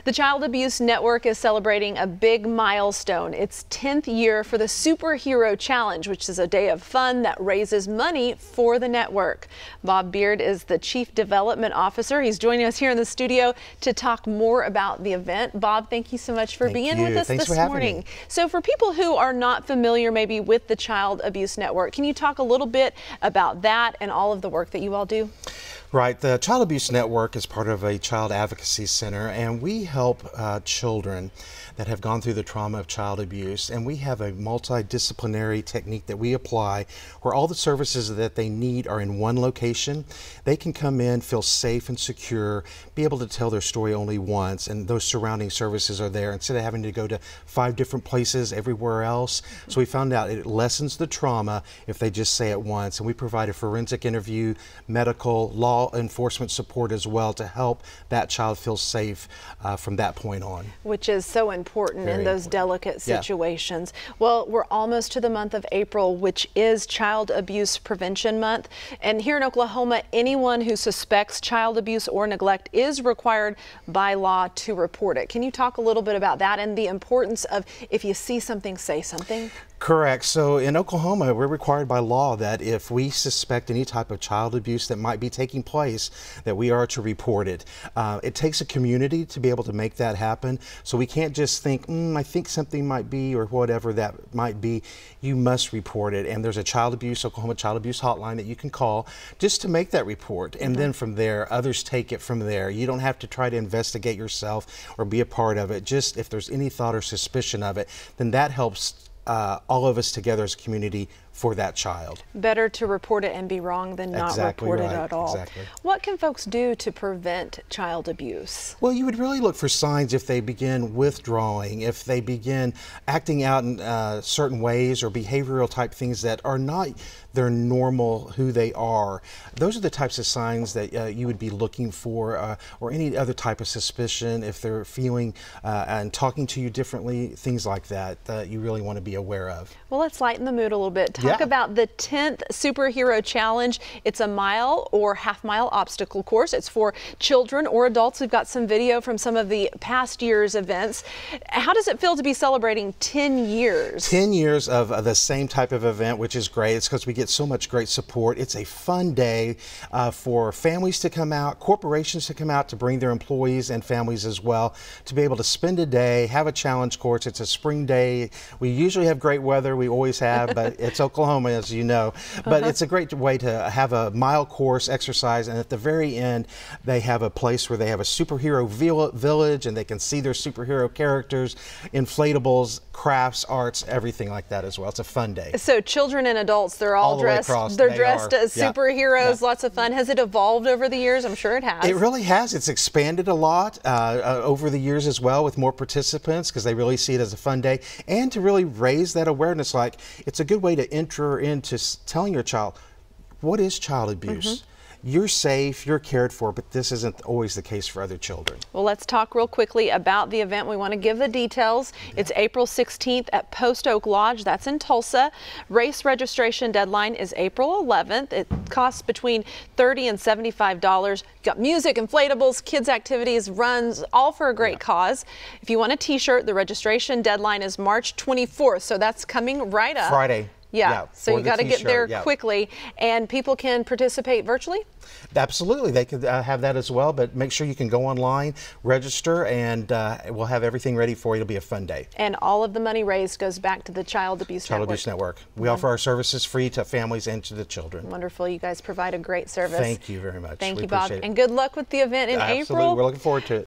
The Child Abuse Network is celebrating a big milestone. It's 10th year for the Superhero Challenge, which is a day of fun that raises money for the network. Bob Beard is the Chief Development Officer. He's joining us here in the studio to talk more about the event. Bob, thank you so much for being with us this morning. So for people who are not familiar maybe with the Child Abuse Network, can you talk a little bit about that and all of the work that you all do? Right. The Child Abuse Network is part of a child advocacy center, and we help children that have gone through the trauma of child abuse, and we have a multidisciplinary technique that we apply where all the services that they need are in one location. They can come in, feel safe and secure, be able to tell their story only once, and those surrounding services are there instead of having to go to 5 different places everywhere else. So we found out it lessens the trauma if they just say it once, and we provide a forensic interview, medical, law enforcement support as well to help that child feel safe from that point on. Which is so important in those delicate situations. Yeah. Well, we're almost to the month of April, which is Child Abuse Prevention Month. And here in Oklahoma, anyone who suspects child abuse or neglect is required by law to report it. Can you talk a little bit about that and the importance of if you see something, say something? Correct. So in Oklahoma, we're required by law that if we suspect any type of child abuse that might be taking place, that we are to report it. It takes a community to be able to make that happen. So we can't just think, I think something might be, or whatever that might be. You must report it. And there's a Oklahoma Child Abuse Hotline that you can call just to make that report. And then from there, others take it from there. You don't have to try to investigate yourself or be a part of it. Just if there's any thought or suspicion of it, then that helps all of us together as a community for that child. Better to report it and be wrong than not report it at all. Exactly. What can folks do to prevent child abuse? Well, you would really look for signs if they begin withdrawing, if they begin acting out in certain ways or behavioral type things that are not their normal who they are. Those are the types of signs that you would be looking for, or any other type of suspicion if they're feeling and talking to you differently, things like that, that you really want to be aware of. Well, let's lighten the mood a little bit. Talk about the 10th Superhero Challenge. It's a mile or half-mile obstacle course. It's for children or adults. We've got some video from some of the past year's events. How does it feel to be celebrating 10 years? 10 years of the same type of event, which is great. It's because we get so much great support. It's a fun day for families to come out, corporations to come out to bring their employees and families as well, to be able to spend a day, have a challenge course. It's a spring day. We usually have great weather. We always have, but it's Oklahoma, as you know. But it's a great way to have a mile course exercise, and at the very end they have a place where they have a superhero village and they can see their superhero characters, inflatables, crafts, arts, everything like that as well. It's a fun day. So children and adults, they're all dressed as superheroes. Lots of fun. Has it evolved over the years? I'm sure it has. It really has. It's expanded a lot over the years as well, with more participants, because they really see it as a fun day, and to really raise that awareness. Like, it's a good way to enter into telling your child, what is child abuse? You're safe, you're cared for, but this isn't always the case for other children. Well, let's talk real quickly about the event. We want to give the details. It's April 16th at Post Oak Lodge. That's in Tulsa. Race registration deadline is April 11th. It costs between $30 and $75. You've got music, inflatables, kids activities, runs, all for a great cause. If you want a t-shirt, the registration deadline is March 24th, so that's coming right up. Friday. Yeah, so you got to get there quickly, and people can participate virtually? Absolutely, they could have that as well, but make sure you can go online, register, and we'll have everything ready for you. It'll be a fun day. And all of the money raised goes back to the Child Abuse Network. Child Abuse Network. We offer our services free to families and to the children. Wonderful. You guys provide a great service. Thank you very much. Thank you, Bob. And good luck with the event in April. Absolutely. We're looking forward to it.